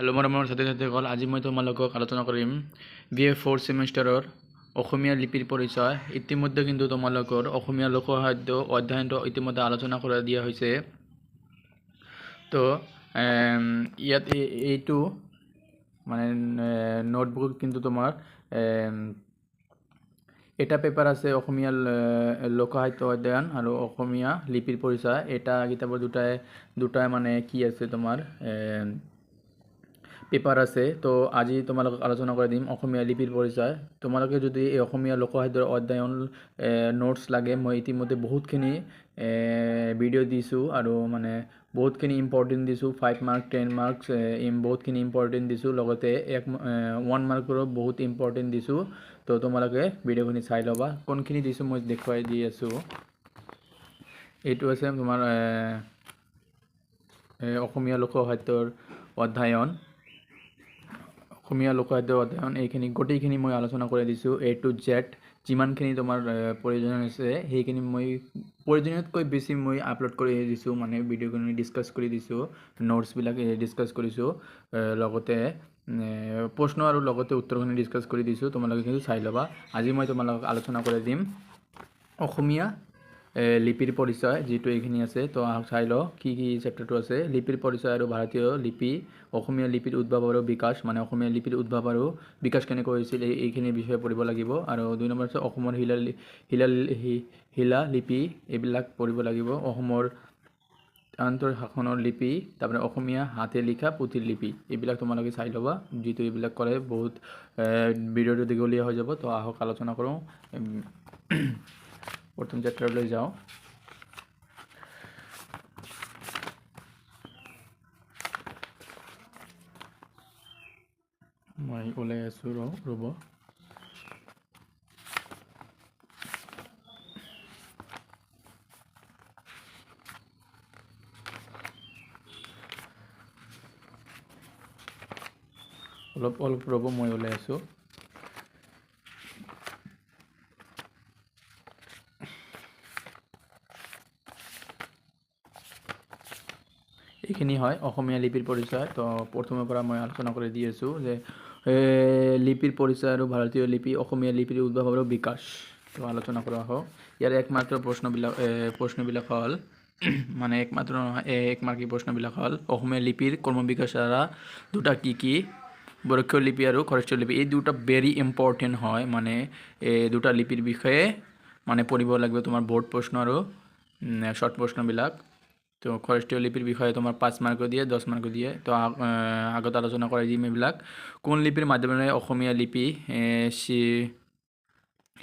Hello' মোৰ ছাত্ৰ ছাত্ৰীসকল, আজি মই তোমালোকক আলোচনা কৰিম BA 4th ছেমিষ্টাৰৰ অসমীয়া লিপিৰ পৰিচয়। ইতিমধ্যে কিন্তু তোমালোকৰ অসমীয়া লোকসাহিত্য অধ্যয়নটো ইতিমধ্যে আলোচনা কৰা দিয়া হৈছে। তো ইয়াত এইটো মানে নোটবুক কিন্তু তোমাৰ এটা পেপাৰ আছে অসমীয়া লোকসাহিত্য অধ্যয়ন আৰু অসমীয়া লিপিৰ পৰিচয়। এটা কিতাপৰ দুটাই মানে কি আছে তোমাৰ পেপাৰ আছে। তো আজি তোমালোকক আলোচনা কৰি দিম অসমীয়া লিপিৰ পৰিচয়। তোমালোকে যদি এই অসমীয়া লোকসাহিত্যৰ অধ্যয়ন নোটছ লাগে, মই ইতিমধ্যে বহুতখিনি ভিডিঅ' দিছোঁ আৰু মানে বহুতখিনি ইম্পৰ্টেণ্ট দিছোঁ। 5 মাৰ্ক 10 মাৰ্কছ বহুতখিনি ইম্পৰ্টেণ্ট দিছোঁ, লগতে 1 মাৰ্কৰো বহুত ইম্পৰ্টেণ্ট দিছোঁ। তো তোমালোকে ভিডিঅ'খিনি চাই ল'বা। কোনখিনি দিছোঁ মই দেখুৱাই দি আছোঁ। এইটো আছে তোমাৰ অসমীয়া লোকসাহিত্যৰ অধ্যয়ন। অসমীয়া লোকসাহিত্যৰ অধ্যয়ন এইখিনি গোটেইখিনি মই আলোচনা কৰি দিছোঁ, A to Z। যিমানখিনি তোমাৰ প্ৰয়োজন আছে সেইখিনি মই প্ৰয়োজনীয়তকৈ বেছি মই আপলোড কৰি দিছোঁ, মানে ভিডিঅ'খিনি ডিছকাছ কৰি দিছোঁ, নোটছবিলাক ডিছকাছ কৰিছোঁ, লগতে প্ৰশ্ন আৰু লগতে উত্তৰখিনি ডিছকাছ কৰি দিছোঁ। তোমালোকে কিন্তু চাই ল'বা। আজি মই তোমালোকক আলোচনা কৰি দিম অসমীয়া লিপিৰ পৰিচয়, যিটো এইখিনি আছে। তো চাই লওঁ কি চেপ্টাৰটো আছে। লিপিৰ পৰিচয় আৰু ভাৰতীয় লিপি, অসমীয়া লিপিৰ উদ্ভৱ আৰু বিকাশ, মানে অসমীয়া লিপিৰ উদ্ভৱ আৰু বিকাশ কেনেকৈ হৈছিল এইখিনি বিষয়ে পঢ়িব লাগিব। আৰু 2 নম্বৰ আছে অসমৰ শিলা লিপি, এইবিলাক পঢ়িব লাগিব। অসমৰ আন্তঃ শাসনৰ লিপি, তাৰপৰা অসমীয়া হাতে লিখা পুথিৰ লিপি, এইবিলাক তোমালোকে চাই ল'বা। যিটো এইবিলাক কৰে বহুত ভিডিঅ'টো দীঘলীয়া হৈ যাব। তো আহক আলোচনা কৰোঁ। প্ৰথম চেপ্টাৰলৈ যাওঁ। মই ওলাই আছোঁ, ৰ'ব। অলপ ৰ'ব, মই ওলাই আছোঁ। এইখিনি হয় অসমীয়া লিপিৰ পৰিচয়। তো প্ৰথমৰ পৰা মই আলোচনা কৰি দি আছোঁ যে লিপিৰ পৰিচয় আৰু ভাৰতীয় লিপি, অসমীয়া লিপিৰ উদ্ভৱ আৰু বিকাশ। তো আলোচনা কৰা হওক। ইয়াৰ একমাত্ৰ প্ৰশ্নবিলাক হ'ল মানে একমাত্ৰ নহয়, একমাৰ্কী প্ৰশ্নবিলাক হ'ল অসমীয়া লিপিৰ ক্ৰমবিকাশ দ্বাৰা দুটা কি বৰক্ষ লিপি আৰু খৰস্ত লিপি। এই দুটা ভেৰি ইম্পৰ্টেণ্ট হয়, মানে এই দুটা লিপিৰ বিষয়ে মানে পঢ়িব লাগিব তোমাৰ বোৰ্ড প্ৰশ্ন আৰু শ্বৰ্ট প্ৰশ্নবিলাক। তো খৰস্তীয় লিপিৰ বিষয়ে তোমাৰ 5 মাৰ্ক দিয়ে, 10 মাৰ্ক দিয়ে। তো আগত আলোচনা কৰি দিম এইবিলাক। কোন লিপিৰ মাধ্যমেৰে অসমীয়া লিপি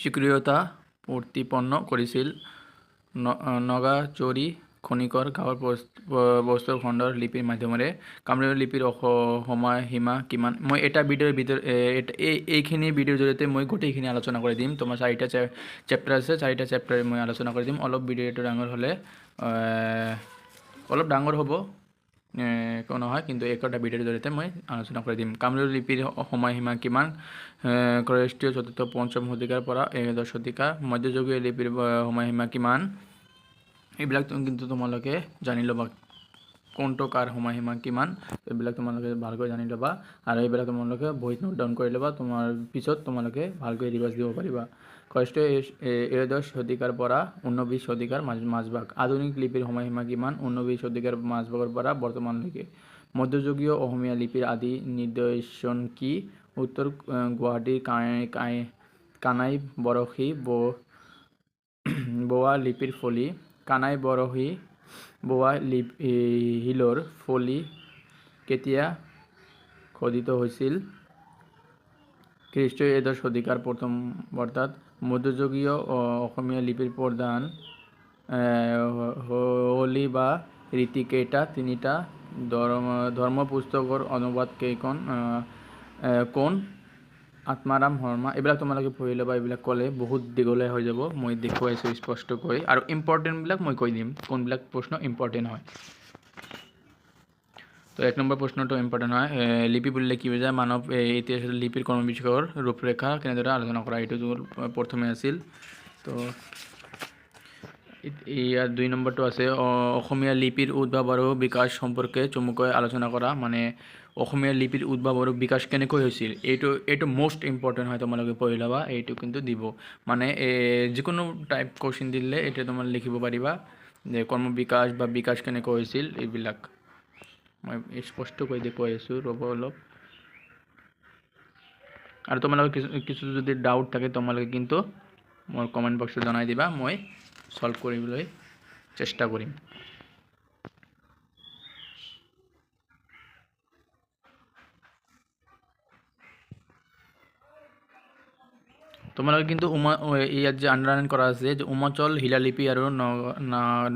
স্বীকৃয়তা প্ৰতিপন্ন কৰিছিল? নগাচৰি খনিকৰ গাঁৱৰ বস্ত্ৰ খণ্ডৰ লিপিৰ মাধ্যমেৰে। কামৰূপী লিপিৰ সময়সীমা কিমান? মই এটা ভিডিঅ'ৰ ভিতৰত এইখিনি ভিডিঅ'ৰ জৰিয়তে মই গোটেইখিনি আলোচনা কৰি দিম। তোমাৰ 4টা চেপ্টাৰ আছে, 4টা চেপ্টাৰ মই আলোচনা কৰি দিম। অলপ ভিডিঅ'টো ডাঙৰ হ'লে অলপ ডাঙৰ হ'ব, একো নহয়, কিন্তু একটা ভিডিঅ'ৰ জৰিয়তে মই আলোচনা কৰি দিম। কামৰূপী লিপিৰ সময়সীমা কিমান? খ্ৰীষ্টীয় 4ৰ্থ-5ম শতিকাৰ পৰা 11শ শতিকা। মধ্যযুগীয় লিপিৰ সময়সীমা কিমান? এইবিলাক কিন্তু তোমালোকে জানি ল'বা, কোনটো কাৰ সময়সীমা কিমান, এইবিলাক তোমালোকে ভালকৈ জানি ল'বা। আৰু এইবিলাক তোমালোকে বহীত নোট ডাউন কৰি ল'বা। তোমাৰ পিছত তোমালোকে ভালকৈ ৰিভাইজ দিব পাৰিবা। খ্ৰীষ্টীয় 11শ শতিকাৰ পৰা 19 শতিকাৰ মাজভাগ। আধুনিক লিপিৰ সময়সীমা কিমান? 19 শতিকাৰ মাজভাগৰ পৰা বৰ্তমানলৈকে। মধ্যযুগীয় অসমীয়া লিপিৰ আদি নিদৰ্শন কি? উত্তৰ গুৱাহাটীৰ কানাই বৰশী বোৱা লিপিৰ ফলি। কানাই বৰশী বোৱা শিলৰ ফলি কেতিয়া খোদিত হৈছিল? খ্ৰীষ্টীয় 11শ শতিকাৰ প্ৰথমাৰ্ধত। মধ্যযুগীয় অসমীয়া লিপিৰ প্ৰধান শৈলী বা ৰীতি কেইটা? 3টা। ধৰ্মপুস্তকৰ অনুবাদ কেইখন? কোন? আত্মাৰাম শৰ্মা। এইবিলাক তোমালোকে পঢ়ি ল'বা। এইবিলাক ক'লে বহুত দীঘলীয়া হৈ যাব, মই দেখুৱাইছোঁ স্পষ্টকৈ। আৰু ইম্পৰ্টেণ্টবিলাক মই কৈ দিম, কোনবিলাক প্ৰশ্ন ইম্পৰ্টেণ্ট হয়। তো 1 নম্বৰ প্ৰশ্নটো ইম্পৰ্টেণ্ট হয়। লিপি বুলিলে কি বুজায়? মানৱ ইতিহাসত লিপিৰ ক্ৰমবিকাশৰ ৰূপৰেখা কেনেদৰে আলোচনা কৰা? এইটো প্ৰথমে আছিল। তো ইয়াৰ 2 নম্বৰটো আছে অসমীয়া লিপিৰ উদ্ভৱ আৰু বিকাশ সম্পৰ্কে চমুকৈ আলোচনা কৰা। মানে অসমীয়া লিপিৰ উদ্ভৱ আৰু বিকাশ কেনেকৈ হৈছিল এইটো মোষ্ট ইম্পৰ্টেণ্ট হয়, তোমালোকে পঢ়ি ল'বা। এইটো কিন্তু দিব মানে যিকোনো টাইপ কুৱেশ্যন দিলে এইটো তোমালোকে লিখিব পাৰিবা যে কৰ্ম বিকাশ বা বিকাশ কেনেকৈ হৈছিল এইবিলাক। মই স্পষ্টকৈ দেখুৱাই আছোঁ, ৰ'ব অলপ। আৰু তোমালোকৰ কিছু যদি ডাউট থাকে তোমালোকে কিন্তু মোৰ কমেণ্ট বক্সত জনাই দিবা, মই সলভ কৰিবলৈ চেষ্টা কৰিম। তোমালোকে কিন্তু ইয়াত যে আণ্ডাৰলাইন কৰা আছে যে উমাচল শিলালিপি আৰু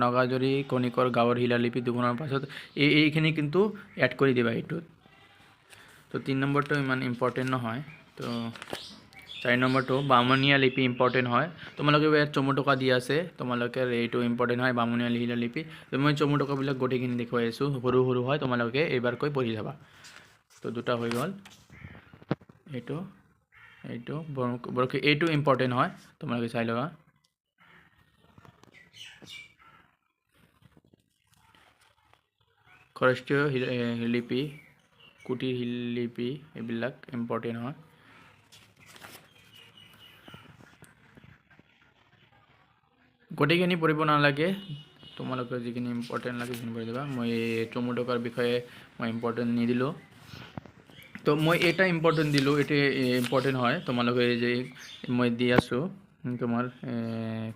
নগাজৰি কণিকৰ গাঁৱৰ শিলালিপি দুখনৰ পাছত এইখিনি কিন্তু এড কৰি দিবা এইটোত। তো 3 নম্বৰটো ইমান ইম্পৰ্টেণ্ট নহয়। তো 4 নম্বৰটো বামুণীয়া লিপি ইম্পৰ্টেণ্ট হয়। তোমালোকে ইয়াত চমুটকা দি আছে, তোমালোকে এইটো ইম্পৰ্টেণ্ট হয় বামুণীয়া শিলালিপি। তো মই চমুটকাবিলাক গোটেইখিনি দেখুৱাই আছোঁ, সৰু সৰু হয়, তোমালোকে এইবাৰকৈ পঢ়ি যাবা। তো দুটা হৈ গ'ল, এইটো এইটো ইম্পৰ্টেণ্ট হয়, তোমালোকে চাই ল'বা। খৰষ্টীয় শিল্পী, কুটিৰ শিল্পী এইবিলাক ইম্পৰ্টেণ্ট হয়। গোটেইখিনি পঢ়িব নালাগে, তোমালোকে যিখিনি ইম্পৰ্টেণ্ট লাগে সেইখিনি পঢ়ি দিবা। মই চমুটকাৰ বিষয়ে মই ইম্পৰ্টেণ্ট নিদিলোঁ, তো মই এটা ইম্পৰ্টেণ্ট দিলোঁ, এইটো ইম্পৰ্টেণ্ট হয়। তোমালোকে যে মই দি আছোঁ, তোমাৰ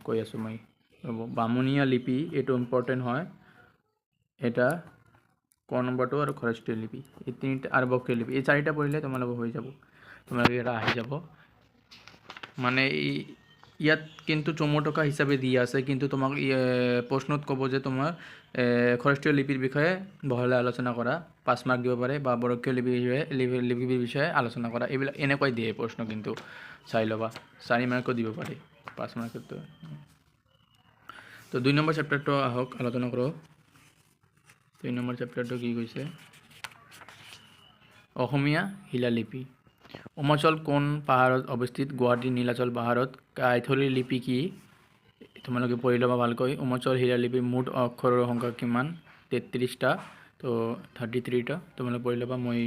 কৈ আছোঁ মই, বামুণীয়া লিপি এইটো ইম্পৰ্টেণ্ট হয়। এটা ক নম্বৰটো আৰু খৰষ্টীয় লিপি, এই তিনিটা আৰু বক্তৃ লিপি, এই চাৰিটা পঢ়িলে তোমালোকৰ হৈ যাব, তোমালোকে এটা আহি যাব। মানে ইয়াত কিন্তু চমুটকা হিচাপে দিয়া আছে, কিন্তু তোমাক প্ৰশ্নত ক'ব যে তোমাৰ খৰষ্টীয় লিপিৰ বিষয়ে বহলাই আলোচনা কৰা, 5 মাৰ্ক দিব পাৰে, বা বৰক্ষীয় লিপিৰ বিষয়ে আলোচনা কৰা, এইবিলাক এনেকৈ দিয়ে প্ৰশ্ন, কিন্তু চাই ল'বা। 4 মাৰ্কো দিব পাৰে, 5 মাৰ্কতো। তো 2 নম্বৰ চেপ্টাৰটো আহক আলোচনা কৰোঁ। 2 নম্বৰ চেপ্টাৰটো কি কৈছে? অসমীয়া শিলালিপি। উমাচল কোন পাহাৰত অৱস্থিত? গুৱাহাটীৰ নীলাচল পাহাৰত। কাইথলি লিপি কি? তোমালোকে পঢ়ি ল'বা ভালকৈ। উমাচল শিলালিপি মুঠ অক্ষৰৰ সংখ্যা কিমান? 33টা, তো 33টা তোমালোকে পঢ়ি ল'বা, মই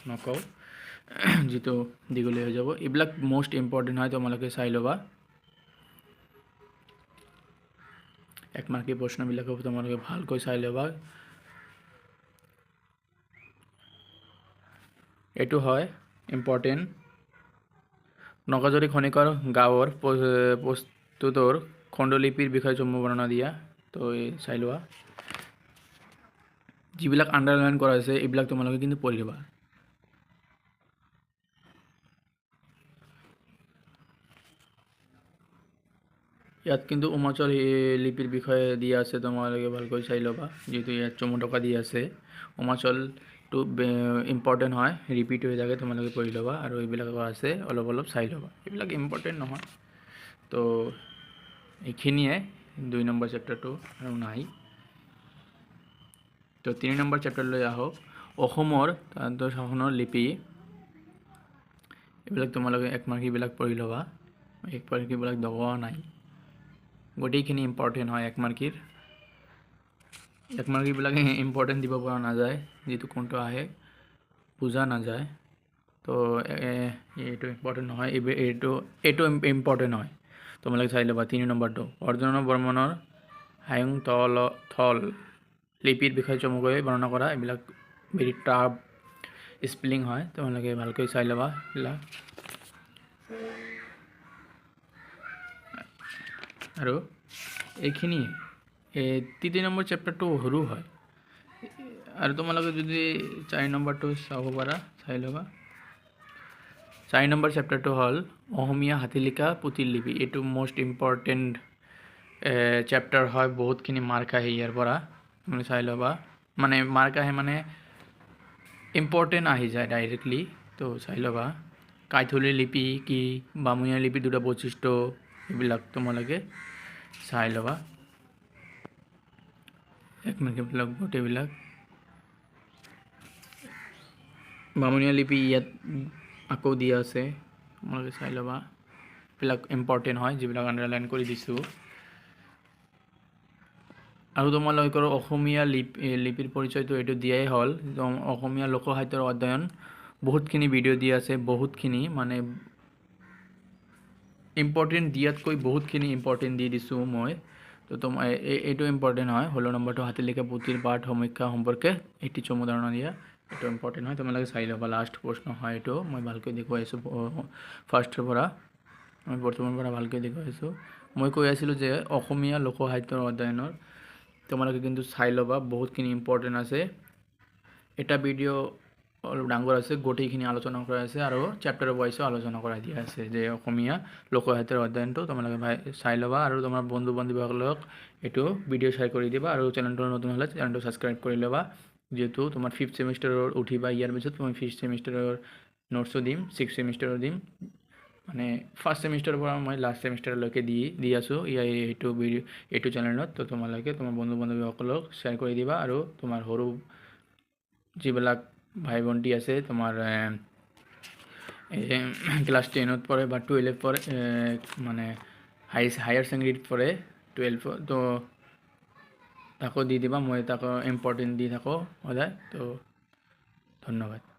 নকওঁ, যিটো দীঘলীয়া হৈ যাব। এইবিলাক মোষ্ট ইম্পৰ্টেণ্ট হয়, তোমালোকে চাই ল'বা। 1 মাৰ্কীয় প্ৰশ্নবিলাকো তোমালোকে ভালকৈ চাই ল'বা। এইটো হয় ইম্পৰ্টেণ্ট। নগাজৰি খনিকৰ গাঁৱৰ প্ৰস্তুতৰ খণ্ডলিপিৰ বিষয়ে চমু বৰ্ণনা দিয়া, তো চাই লোৱা। যিবিলাক আণ্ডাৰলাইন কৰা আছে এইবিলাক তোমালোকে কিন্তু পঢ়ি ল'বা। ইয়াত কিন্তু উমাচল লিপিৰ বিষয়ে দিয়া আছে, তোমালোকে ভালকৈ চাই ল'বা, যিহেতু ইয়াত চমুটকা দি আছে। উমাচলটো ইম্পৰ্টেণ্ট হয়, ৰিপিট হৈ থাকে, তোমালোকে পঢ়ি ল'বা। আৰু এইবিলাক আছে অলপ অলপ চাই ল'বা, এইবিলাক ইম্পৰ্টেণ্ট নহয়। তো এইখিনিয়ে 2 নম্বৰ চেপ্টাৰটো, আৰু নাই। তো 3 নম্বৰ চেপ্টাৰলৈ আহক। অসমৰ তান্ত্ৰ শাসনৰ লিপি, এইবিলাক তোমালোকে 1 মাৰ্কীবিলাক পঢ়ি ল'বা। 1 মাৰ্কীবিলাক দগোৱা নাই, গোটেইখিনি ইম্পৰ্টেণ্ট হয় 1 মাৰ্কীৰ। 1 মাৰ্কীবিলাক ইম্পৰ্টেণ্ট দিব পৰা নাযায়, যিটো কোনটো আহে বুজা নাযায়। তো এইটো ইম্পৰ্টেণ্ট নহয়, এইটো ইম্পৰ্টেণ্ট হয়, তোমালোকে চাই ল'বা। 3 নম্বৰটো অৰ্জুন বৰ্মনৰ হায়ং থল লিপিৰ বিষয়ে চমুকৈ বৰ্ণনা কৰা। এইবিলাক ভেৰি টাফ স্পেলিং হয়, তোমালোকে ভালকৈ চাই ল'বা এইবিলাক। আৰু এইখিনিয়ে 3 নম্বৰ চেপ্টাৰটো সৰু হয়, আৰু তোমালোকে যদি 4 নম্বৰটো চাব পাৰা চাই ল'বা। 4 নম্বৰ চেপ্টাৰটো হ'ল অসমীয়া হাতিলিকা পুথিৰ লিপি। এইটো মোষ্ট ইম্পৰ্টেণ্ট চেপ্টাৰ হয়, বহুতখিনি মাৰ্ক আহে ইয়াৰ পৰা, তুমি চাই ল'বা। মানে মাৰ্ক আহে মানে ইম্পৰ্টেণ্ট আহি যায় ডাইৰেক্টলি, তো চাই ল'বা। কাইথলি লিপি কি? বামুণীয়া লিপি দুটা বৈশিষ্ট্য, এইবিলাক তোমালোকে চাই ল'বা। 1 মাৰ্কীবিলাক গোটেইবিলাক। বামুণীয়া লিপি ইয়াত আকৌ দিয়া আছে, তোমালোকে চাই ল'বা। এইবিলাক ইম্পৰ্টেণ্ট হয়, যিবিলাক আণ্ডাৰলাইন কৰি দিছোঁ। আৰু তোমালোকৰ অসমীয়া লিপিৰ পৰিচয়টো এইটো দিয়াই হ'ল। অসমীয়া লোকসাহিত্যৰ অধ্যয়ন বহুতখিনি ভিডিঅ' দি আছে, বহুতখিনি মানে ইম্পৰ্টেণ্ট দিয়াতকৈ বহুতখিনি ইম্পৰ্টেণ্ট দি দিছোঁ মই। তো তোমাৰ এইটো ইম্পৰ্টেণ্ট হয়, 16 নম্বৰটো হাতীলেখা পুথিৰ পাঠ সমীক্ষা সম্পৰ্কে 80 চমু ধাৰণা দিয়া, এইটো ইম্পৰ্টেণ্ট হয়, তোমালোকে চাই ল'বা। লাষ্ট প্ৰশ্ন হয় এইটো, মই ভালকৈ দেখুৱাইছোঁ ফাৰ্ষ্টৰ পৰা, মই বৰ্তমানৰ পৰা ভালকৈ দেখুৱাইছোঁ। মই কৈ আছিলোঁ যে অসমীয়া লোকসাহিত্যৰ অধ্যয়নৰ তোমালোকে কিন্তু চাই ল'বা, বহুতখিনি ইম্পৰ্টেণ্ট আছে। এটা ভিডিঅ' অলপ ডাঙৰ আছে, গোটেইখিনি আলোচনা কৰা আছে আৰু চেপ্টাৰ ৱাইজো আলোচনা কৰা দিয়া আছে যে অসমীয়া লোকসাহিত্যৰ অধ্যয়নটো তোমালোকে চাই ল'বা আৰু তোমাৰ বন্ধু বান্ধৱীসকলক এইটো ভিডিঅ' শ্বেয়াৰ কৰি দিবা। আৰু চেনেলটো নতুন হ'লে চেনেলটো ছাবস্ক্ৰাইব কৰি ল'বা, যিহেতু তোমাৰ 5th ছেমিষ্টাৰৰ উঠিবা। ইয়াৰ পিছত মই 5th ছেমিষ্টাৰৰ নোটছো দিম, 6th ছেমিষ্টাৰৰ দিম, মানে ফাৰ্ষ্ট ছেমিষ্টাৰৰ পৰা মই লাষ্ট ছেমিষ্টাৰলৈকে দি আছোঁ এইটো চেনেলত। তো তোমালোকে তোমাৰ বন্ধু বান্ধৱীসকলক শ্বেয়াৰ কৰি দিবা আৰু তোমাৰ সৰু যিবিলাক ভাই ভণ্টি আছে তোমাৰ ক্লাছ 10ত পঢ়ে বা 12ত পঢ়ে, মানে হায়াৰ ছেকেণ্ডেৰীত পঢ়ে, 12, তো তাকো দি দিবা। মই তাকো ইম্পৰ্টেণ্ট দি থাকোঁ সদায়। তো ধন্যবাদ।